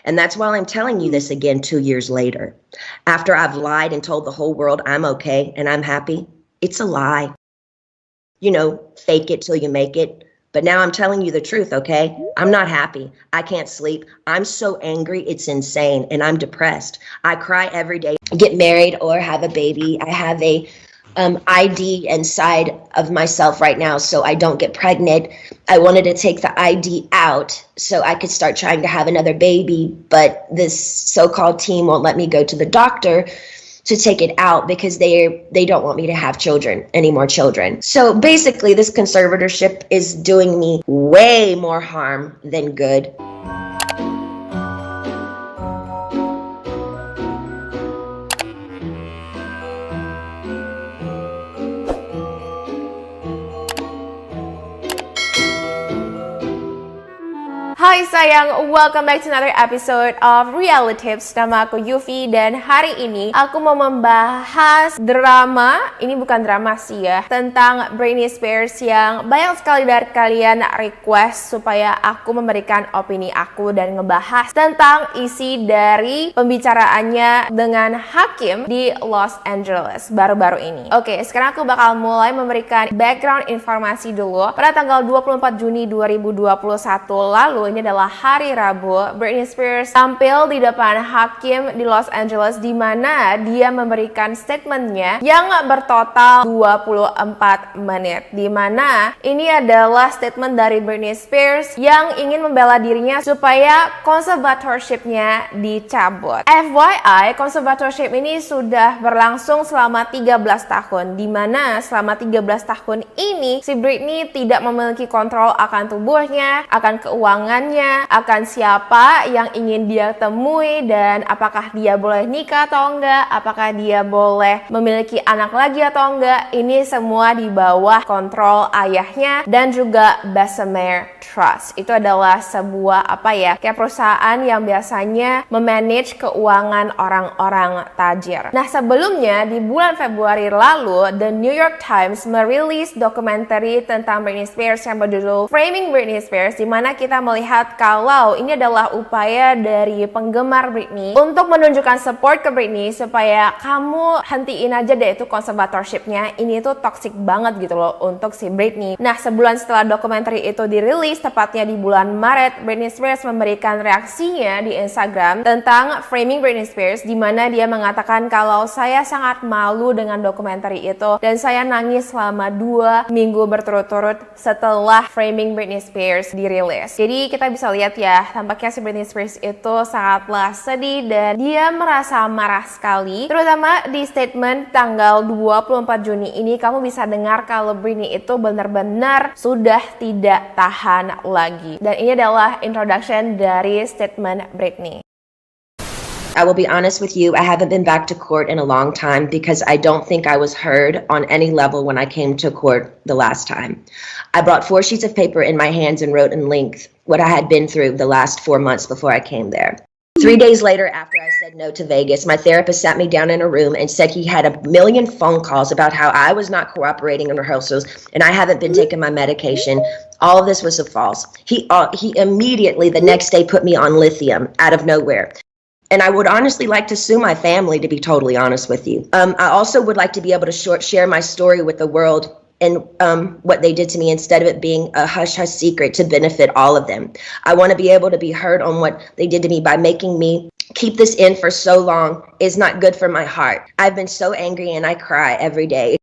And that's why I'm telling you this again 2 years later. After I've lied and told the whole world I'm okay and I'm happy, it's a lie. You know, fake it till you make it. But now I'm telling you the truth, okay? I'm not happy. I can't sleep. I'm so angry, it's insane, and I'm depressed. I cry every day. Get married or have a baby. I have a ID inside of myself right now so I don't get pregnant. I wanted to take the ID out so I could start trying to have another baby, but this so-called team won't let me go to the doctor to take it out because they don't want me to have any more children. So basically, this conservatorship is doing me way more harm than good. Hai sayang, welcome back to another episode of Reality Tips. Nama aku Yufi dan hari ini aku mau membahas drama, ini bukan drama sih ya, tentang Britney Spears yang banyak sekali dari kalian request supaya aku memberikan opini aku dan ngebahas tentang isi dari pembicaraannya dengan hakim di Los Angeles baru-baru ini. Oke, sekarang aku bakal mulai memberikan background informasi dulu. Pada tanggal 24 Juni 2021 lalu, ini adalah hari Rabu, Britney Spears tampil di depan hakim di Los Angeles di mana dia memberikan statementnya yang bertotal 24 menit. Di mana ini adalah statement dari Britney Spears yang ingin membela dirinya supaya conservatorship-nya dicabut. FYI, conservatorship ini sudah berlangsung selama 13 tahun, di mana selama 13 tahun ini si Britney tidak memiliki kontrol akan tubuhnya, akan keuangan, akan siapa yang ingin dia temui dan apakah dia boleh nikah atau enggak, apakah dia boleh memiliki anak lagi atau enggak. Ini semua di bawah kontrol ayahnya dan juga Bessemer Trust. Itu adalah sebuah kayak perusahaan yang biasanya memanage keuangan orang-orang tajir. Nah, sebelumnya di bulan Februari lalu, The New York Times merilis dokumenter tentang Britney Spears yang berjudul Framing Britney Spears, di mana kita melihat kalau ini adalah upaya dari penggemar Britney untuk menunjukkan support ke Britney supaya kamu hentiin aja deh itu conservatorship-nya. Ini tuh toxic banget gitu loh untuk si Britney. Nah, sebulan setelah dokumenter itu dirilis, tepatnya di bulan Maret, Britney Spears memberikan reaksinya di Instagram tentang Framing Britney Spears, di mana dia mengatakan kalau saya sangat malu dengan dokumenter itu dan saya nangis selama 2 minggu berturut-turut setelah Framing Britney Spears dirilis. Jadi kita bisa lihat ya, tampaknya si Britney Spears itu sangatlah sedih dan dia merasa marah sekali. Terutama di statement tanggal 24 Juni ini, kamu bisa dengar kalau Britney itu benar-benar sudah tidak tahan lagi. Dan ini adalah introduction dari statement Britney. I will be honest with you, I haven't been back to court in a long time because I don't think I was heard on any level when I came to court the last time. I brought 4 sheets of paper in my hands and wrote in length what I had been through the last 4 months before I came there. 3 days later, after I said no to Vegas, my therapist sat me down in a room and said he had a million phone calls about how I was not cooperating in rehearsals and I haven't been taking my medication. All of this was false. He immediately the next day put me on lithium out of nowhere. And I would honestly like to sue my family, to be totally honest with you. I also would like to be able to share my story with the world and what they did to me instead of it being a hush-hush secret to benefit all of them. I want to be able to be heard on what they did to me by making me keep this in for so long is not good for my heart. I've been so angry and I cry every day.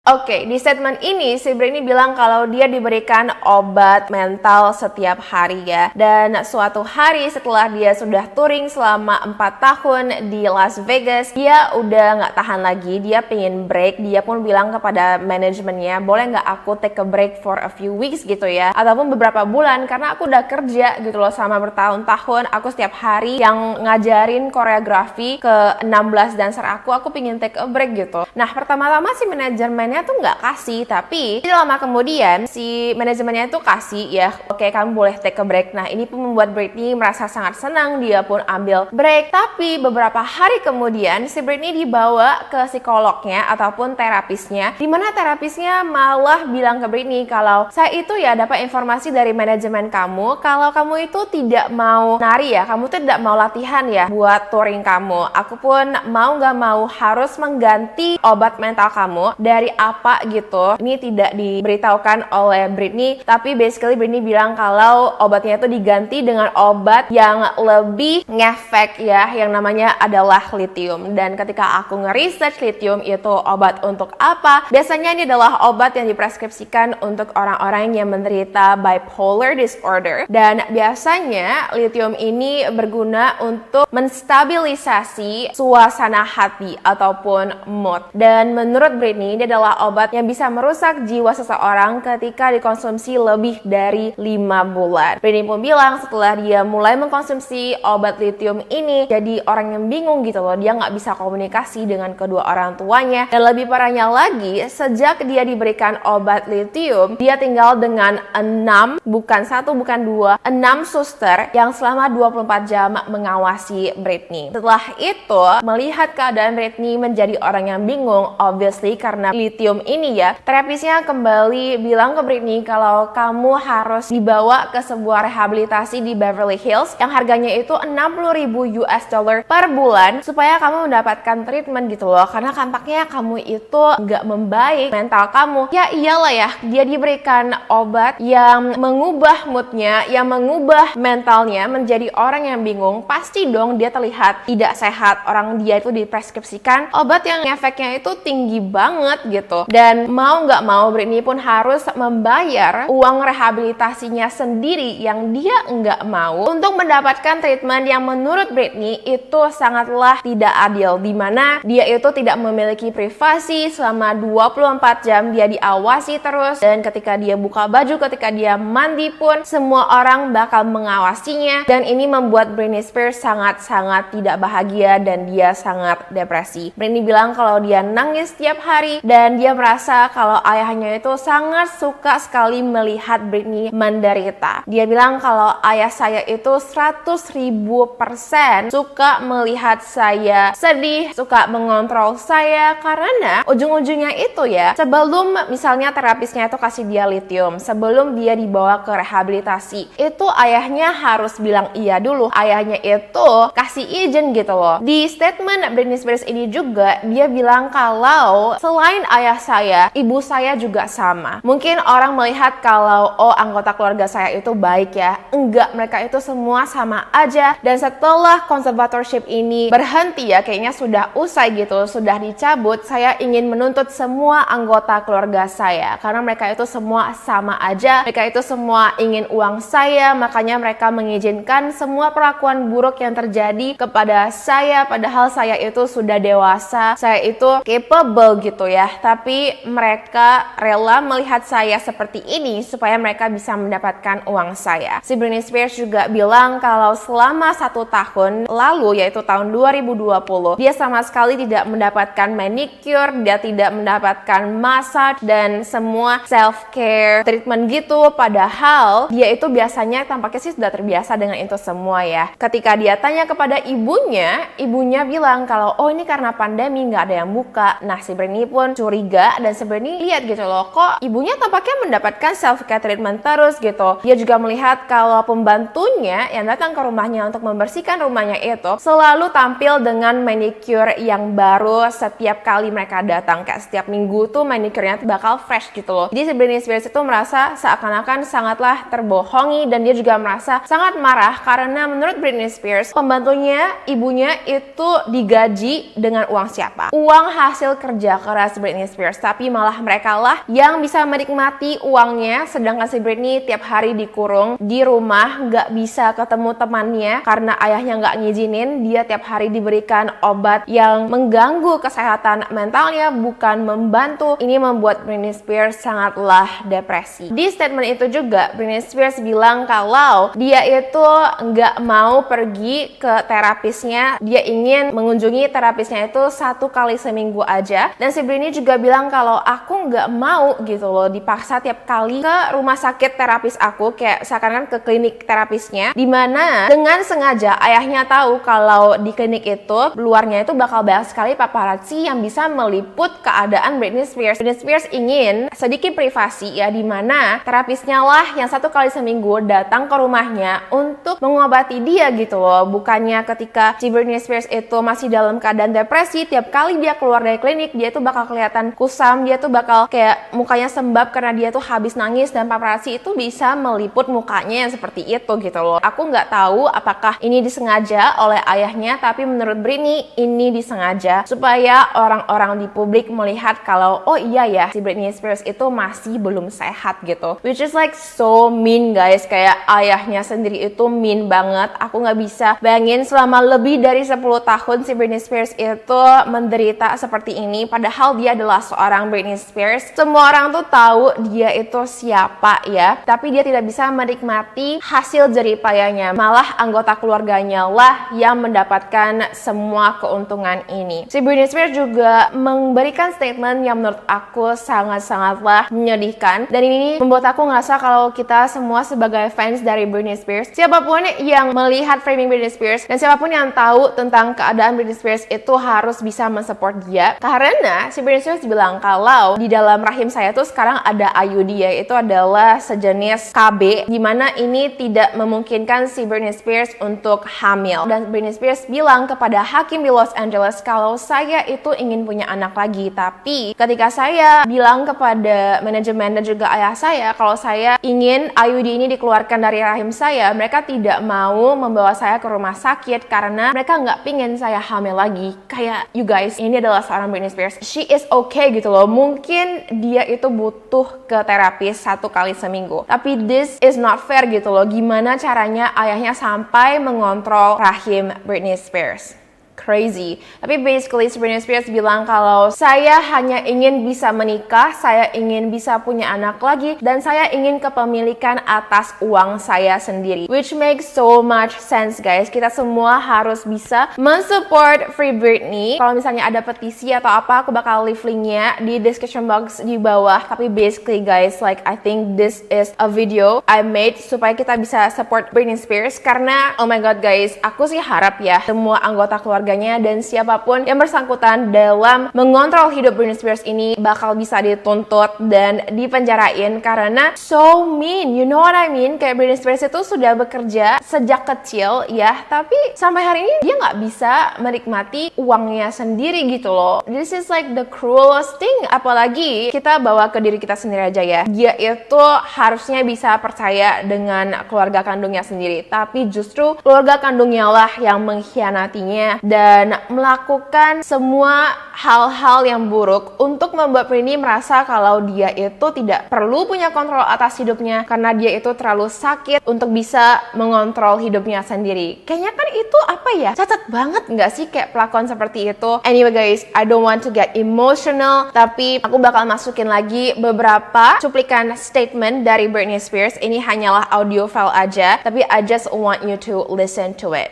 Oke, di statement ini si Britney bilang kalau dia diberikan obat mental setiap hari ya. Dan suatu hari setelah dia sudah touring selama 4 tahun di Las Vegas, dia udah nggak tahan lagi, dia pengen break. Dia pun bilang kepada manajemennya, boleh nggak aku take a break for a few weeks gitu ya, ataupun beberapa bulan, karena aku udah kerja gitu loh selama bertahun-tahun. Aku setiap hari yang ngajarin koreografi ke 16 dancer aku pengen take a break gitu. Nah, pertama-tama si manajemennya manajemennya tuh nggak kasih, tapi tidak lama kemudian si manajemennya itu kasih ya, oke kamu boleh take a break. Nah ini pun membuat Britney merasa sangat senang, dia pun ambil break. Tapi beberapa hari kemudian si Britney dibawa ke psikolognya ataupun terapisnya, dimana terapisnya malah bilang ke Britney kalau saya itu ya dapat informasi dari manajemen kamu kalau kamu itu tidak mau nari ya, kamu tuh tidak mau latihan ya buat touring kamu. Aku pun mau gak mau harus mengganti obat mental kamu dari apa gitu. Ini tidak diberitahukan oleh Britney, tapi basically Britney bilang kalau obatnya itu diganti dengan obat yang lebih ngefek ya, yang namanya adalah lithium. Dan ketika aku nge-research lithium itu obat untuk apa, biasanya ini adalah obat yang dipreskripsikan untuk orang-orang yang menderita bipolar disorder. Dan biasanya lithium ini berguna untuk menstabilisasi suasana hati ataupun mood. Dan menurut Britney, ini adalah obat yang bisa merusak jiwa seseorang ketika dikonsumsi lebih dari 5 bulan. Britney pun bilang setelah dia mulai mengkonsumsi obat lithium ini, jadi orang yang bingung gitu loh, dia nggak bisa komunikasi dengan kedua orang tuanya. Dan lebih parahnya lagi, sejak dia diberikan obat lithium, dia tinggal dengan 6, bukan 1, bukan 2, 6 suster yang selama 24 jam mengawasi Britney. Setelah itu, melihat keadaan Britney menjadi orang yang bingung, obviously karena lithium ini ya, terapisnya kembali bilang ke Britney kalau kamu harus dibawa ke sebuah rehabilitasi di Beverly Hills yang harganya itu $60,000 per bulan supaya kamu mendapatkan treatment gitu loh, karena tampaknya kamu itu nggak membaik mental kamu. Ya iyalah ya, dia diberikan obat yang mengubah moodnya, yang mengubah mentalnya menjadi orang yang bingung, pasti dong dia terlihat tidak sehat. Orang dia itu dipreskripsikan obat yang efeknya itu tinggi banget gitu, dan mau nggak mau Britney pun harus membayar uang rehabilitasinya sendiri yang dia nggak mau untuk mendapatkan treatment yang menurut Britney itu sangatlah tidak adil, dimana dia itu tidak memiliki privasi selama 24 jam, dia diawasi terus, dan ketika dia buka baju, ketika dia mandi pun semua orang bakal mengawasinya. Dan ini membuat Britney Spears sangat-sangat tidak bahagia dan dia sangat depresi. Britney bilang kalau dia nangis setiap hari dan dia merasa kalau ayahnya itu sangat suka sekali melihat Britney menderita. Dia bilang kalau ayah saya itu 100.000% suka melihat saya sedih, suka mengontrol saya, karena ujung-ujungnya itu ya, sebelum misalnya terapisnya itu kasih dia lithium, sebelum dia dibawa ke rehabilitasi, itu ayahnya harus bilang iya dulu, ayahnya itu kasih izin gitu loh. Di statement Britney Spears ini juga dia bilang kalau selain ayah saya, ibu saya juga sama. Mungkin orang melihat kalau oh anggota keluarga saya itu baik ya, enggak, mereka itu semua sama aja. Dan setelah conservatorship ini berhenti ya, kayaknya sudah usai gitu, sudah dicabut, saya ingin menuntut semua anggota keluarga saya karena mereka itu semua sama aja, mereka itu semua ingin uang saya, makanya mereka mengizinkan semua perlakuan buruk yang terjadi kepada saya, padahal saya itu sudah dewasa, saya itu capable gitu ya, tapi mereka rela melihat saya seperti ini supaya mereka bisa mendapatkan uang saya. Si Britney Spears juga bilang kalau selama 1 tahun lalu, yaitu tahun 2020, dia sama sekali tidak mendapatkan manicure, dia tidak mendapatkan massage dan semua self-care treatment gitu, padahal dia itu biasanya tampaknya sih sudah terbiasa dengan itu semua ya. Ketika dia tanya kepada ibunya, ibunya bilang kalau oh ini karena pandemi nggak ada yang buka. Nah si Britney pun curiga dan si Britney lihat gitu loh, kok ibunya tampaknya mendapatkan self-care treatment terus gitu. Dia juga melihat kalau pembantunya yang datang ke rumahnya untuk membersihkan rumahnya itu selalu tampil dengan manicure yang baru setiap kali mereka datang, kayak setiap minggu tuh manicure-nya bakal fresh gitu loh. Jadi si Britney Spears itu merasa seakan-akan sangatlah terbohongi dan dia juga merasa sangat marah karena menurut Britney Spears pembantunya, ibunya itu digaji dengan uang siapa? Uang hasil kerja keras Britney Spears, tapi malah mereka lah yang bisa menikmati uangnya, sedangkan si Britney tiap hari dikurung di rumah, nggak bisa ketemu temannya karena ayahnya nggak ngizinin. Dia tiap hari diberikan obat yang mengganggu kesehatan mentalnya, bukan membantu. Ini membuat Britney Spears sangatlah depresi. Di statement itu juga Britney Spears bilang kalau dia itu nggak mau pergi ke terapisnya, dia ingin mengunjungi terapisnya itu 1 kali seminggu aja. Dan si Britney juga bilang kalau aku nggak mau gitu loh dipaksa tiap kali ke rumah sakit terapis aku, kayak seakan-akan ke klinik terapisnya, dimana dengan sengaja ayahnya tahu kalau di klinik itu luarnya itu bakal banyak sekali paparazzi yang bisa meliput keadaan Britney Spears. Britney Spears ingin sedikit privasi ya, dimana terapisnya lah yang 1 kali seminggu datang ke rumahnya untuk mengobati dia gitu loh. Bukannya ketika si Britney Spears itu masih dalam keadaan depresi, tiap kali dia keluar dari klinik dia tuh bakal kelihatan kusam, dia tuh bakal kayak mukanya sembab karena dia tuh habis nangis, dan paparazzi itu bisa meliput mukanya yang seperti itu gitu loh. Aku nggak tahu apakah ini disengaja oleh ayahnya, tapi menurut Britney ini disengaja supaya orang-orang di publik melihat kalau oh iya ya, si Britney Spears itu masih belum sehat gitu. Which is like so mean guys, kayak ayahnya sendiri itu mean banget. Aku nggak bisa bayangin selama lebih dari 10 tahun si Britney Spears itu menderita seperti ini, padahal dia adalah seorang Britney Spears. Semua orang tuh tahu dia itu siapa ya, tapi dia tidak bisa menikmati hasil jeripayanya. Malah anggota keluarganya lah yang mendapatkan semua keuntungan ini. Si Britney Spears juga memberikan statement yang menurut aku sangat-sangatlah menyedihkan, dan ini membuat aku ngerasa kalau kita semua sebagai fans dari Britney Spears, siapapun yang melihat framing Britney Spears dan siapapun yang tahu tentang keadaan Britney Spears itu harus bisa mensupport dia, karena si Britney Spears bilang kalau di dalam rahim saya tuh sekarang ada IUD, yaitu adalah sejenis KB, dimana ini tidak memungkinkan si Britney Spears untuk hamil. Dan Britney Spears bilang kepada hakim di Los Angeles kalau saya itu ingin punya anak lagi, tapi ketika saya bilang kepada manajemen dan juga ayah saya kalau saya ingin IUD ini dikeluarkan dari rahim saya, mereka tidak mau membawa saya ke rumah sakit karena mereka nggak pingin saya hamil lagi. Kayak you guys, ini adalah seorang Britney Spears, she is okay gitu loh. Mungkin dia itu butuh ke terapis 1 kali seminggu, tapi this is not fair gitu loh. Gimana caranya ayahnya sampai mengontrol rahim Britney Spears? Crazy. Tapi basically Britney Spears bilang kalau saya hanya ingin bisa menikah, saya ingin bisa punya anak lagi, dan saya ingin kepemilikan atas uang saya sendiri. Which makes so much sense guys. Kita semua harus bisa mensupport Free Britney. Kalau misalnya ada petisi atau apa, aku bakal leave linknya di description box di bawah. Tapi basically guys, like I think this is a video I made supaya kita bisa support Britney Spears, karena oh my god guys, aku sih harap ya semua anggota keluarganya dan siapapun yang bersangkutan dalam mengontrol hidup Britney Spears ini bakal bisa dituntut dan dipenjarain karena so mean, you know what I mean? Kayak Britney Spears itu sudah bekerja sejak kecil ya, tapi sampai hari ini dia nggak bisa menikmati uangnya sendiri gitu loh. This is like the cruelest thing. Apalagi kita bawa ke diri kita sendiri aja ya, dia itu harusnya bisa percaya dengan keluarga kandungnya sendiri, tapi justru keluarga kandungnya lah yang mengkhianatinya dan melakukan semua hal-hal yang buruk untuk membuat Britney merasa kalau dia itu tidak perlu punya kontrol atas hidupnya karena dia itu terlalu sakit untuk bisa mengontrol hidupnya sendiri. Kayaknya kan itu apa ya, cacat banget nggak sih kayak pelakon seperti itu. Anyway guys, I don't want to get emotional, tapi aku bakal masukin lagi beberapa cuplikan statement dari Britney Spears. Ini hanyalah audio file aja, tapi I just want you to listen to it.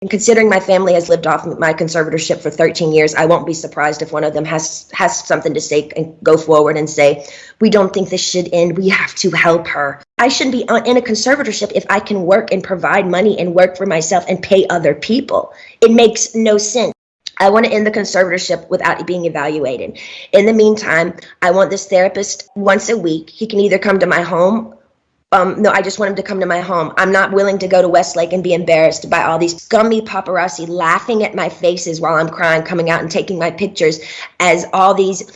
And considering my family has lived off my conservatorship for 13 years, I won't be surprised if one of them has something to say and go forward and say, we don't think this should end. We have to help her. I shouldn't be in a conservatorship if I can work and provide money and work for myself and pay other people. It makes no sense. I want to end the conservatorship without being evaluated. In the meantime, I want this therapist once a week. He can either come to my home. No, I just want him to come to my home. I'm not willing to go to Westlake and be embarrassed by all these scummy paparazzi laughing at my faces while I'm crying, coming out and taking my pictures as all these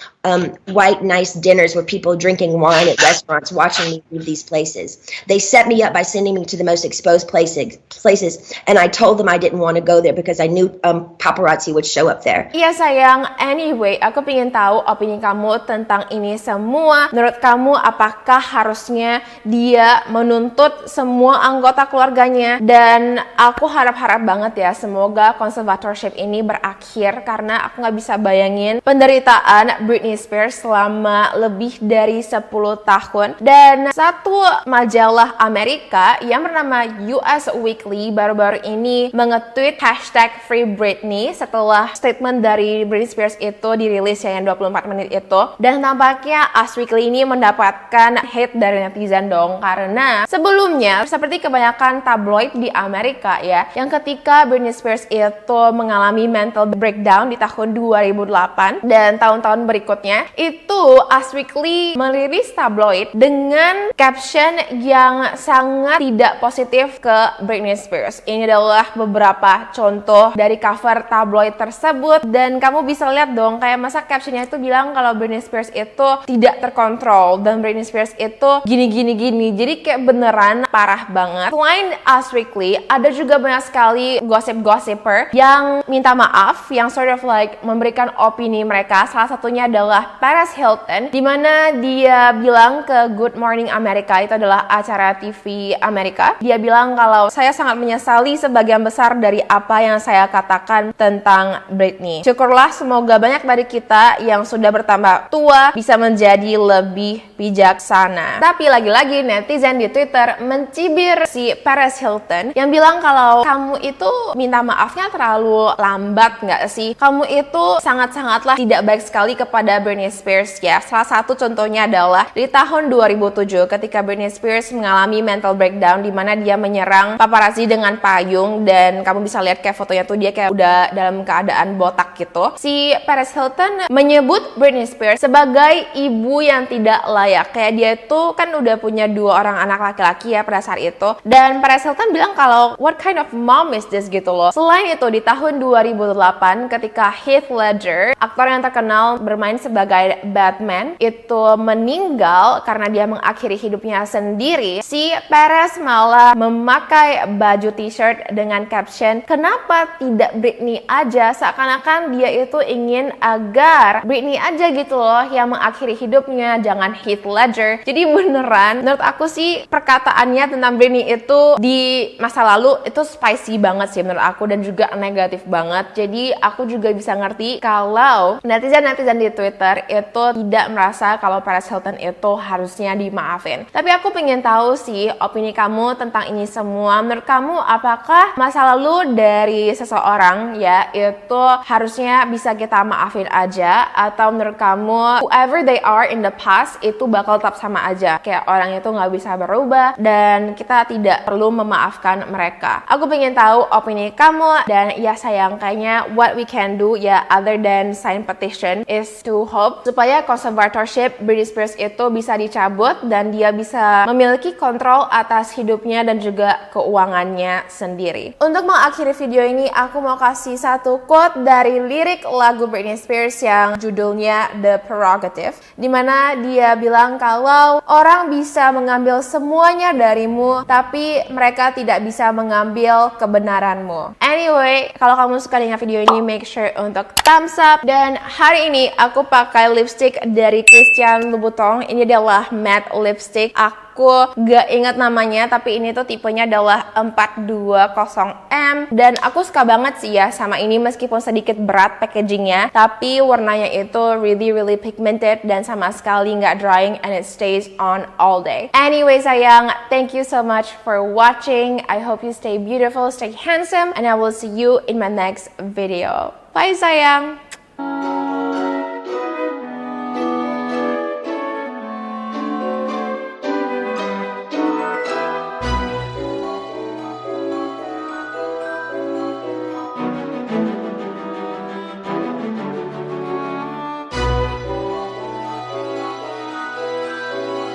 white, nice dinners with people drinking wine at restaurants, watching me leave these places. They set me up by sending me to the most exposed places, and I told them I didn't want to go there because I knew paparazzi would show up there. Iya sayang, anyway, aku pengen tahu opini kamu tentang ini semua. Menurut kamu, apakah harusnya dia menuntut semua anggota keluarganya? Dan aku harap-harap banget ya, semoga conservatorship ini berakhir, karena aku nggak bisa bayangin penderitaan Britney Britney Spears selama lebih dari 10 tahun. Dan satu majalah Amerika yang bernama US Weekly baru-baru ini mengetweet hashtag Free Britney setelah statement dari Britney Spears itu dirilis ya, yang 24 menit itu. Dan tampaknya Us Weekly ini mendapatkan hate dari netizen dong, karena sebelumnya seperti kebanyakan tabloid di Amerika ya, yang ketika Britney Spears itu mengalami mental breakdown di tahun 2008 dan tahun-tahun berikutnya, itu Us Weekly merilis tabloid dengan caption yang sangat tidak positif ke Britney Spears. Ini adalah beberapa contoh dari cover tabloid tersebut, dan kamu bisa lihat dong, kayak masa captionnya itu bilang kalau Britney Spears itu tidak terkontrol dan Britney Spears itu gini, jadi kayak beneran parah banget. Selain Us Weekly, ada juga banyak sekali gossip-gossiper yang minta maaf, yang sort of like memberikan opini mereka. Salah satunya adalah Paris Hilton, dimana dia bilang ke Good Morning America, itu adalah acara TV Amerika. Dia bilang kalau saya sangat menyesali sebagian besar dari apa yang saya katakan tentang Britney. Syukurlah semoga banyak dari kita yang sudah bertambah tua bisa menjadi lebih bijaksana. Tapi lagi-lagi netizen di Twitter mencibir si Paris Hilton yang bilang kalau kamu itu minta maafnya terlalu lambat nggak sih? Kamu itu sangat-sangatlah tidak baik sekali kepada Britney Spears ya. Salah satu contohnya adalah di tahun 2007 ketika Britney Spears mengalami mental breakdown di mana dia menyerang paparazzi dengan payung, dan kamu bisa lihat kayak fotonya tuh dia kayak udah dalam keadaan botak gitu. Si Paris Hilton menyebut Britney Spears sebagai ibu yang tidak layak. Kayak dia itu kan udah punya 2 orang anak laki-laki ya pada saat itu. Dan Paris Hilton bilang kalau what kind of mom is this gitu loh. Selain itu di tahun 2008 ketika Heath Ledger, aktor yang terkenal bermain sebagai Batman, itu meninggal karena dia mengakhiri hidupnya sendiri, si Paris malah memakai baju t-shirt dengan caption kenapa tidak Britney aja, seakan-akan dia itu ingin agar Britney aja gitu loh yang mengakhiri hidupnya, jangan Heath Ledger. Jadi beneran menurut aku sih perkataannya tentang Britney itu di masa lalu itu spicy banget sih menurut aku, dan juga negatif banget. Jadi aku juga bisa ngerti kalau netizen-netizen di Twitter itu tidak merasa kalau Paris Hilton itu harusnya dimaafin. Tapi aku pengen tahu sih opini kamu tentang ini semua. Menurut kamu apakah masa lalu dari seseorang ya itu harusnya bisa kita maafin aja, atau menurut kamu whoever they are in the past itu bakal tetap sama aja, kayak orang itu nggak bisa berubah dan kita tidak perlu memaafkan mereka? Aku pengen tahu opini kamu. Dan ya sayang, kayaknya what we can do ya other than sign petition is to hope supaya conservatorship Britney Spears itu bisa dicabut dan dia bisa memiliki kontrol atas hidupnya dan juga keuangannya sendiri. Untuk mengakhiri video ini, aku mau kasih satu quote dari lirik lagu Britney Spears yang judulnya The Prerogative, dimana dia bilang kalau orang bisa mengambil semuanya darimu, tapi mereka tidak bisa mengambil kebenaranmu. Anyway, kalau kamu suka dengan video ini, make sure untuk thumbs up. Dan hari ini aku pakai lipstick dari Christian Louboutin. Ini adalah matte lipstick. Aku gak ingat namanya, tapi ini tuh tipenya adalah 420M. Dan aku suka banget sih ya sama ini, meskipun sedikit berat packagingnya, tapi warnanya itu really pigmented dan sama sekali nggak drying, and it stays on all day. Anyway sayang, thank you so much for watching. I hope you stay beautiful, stay handsome, and I will see you in my next video. Bye sayang!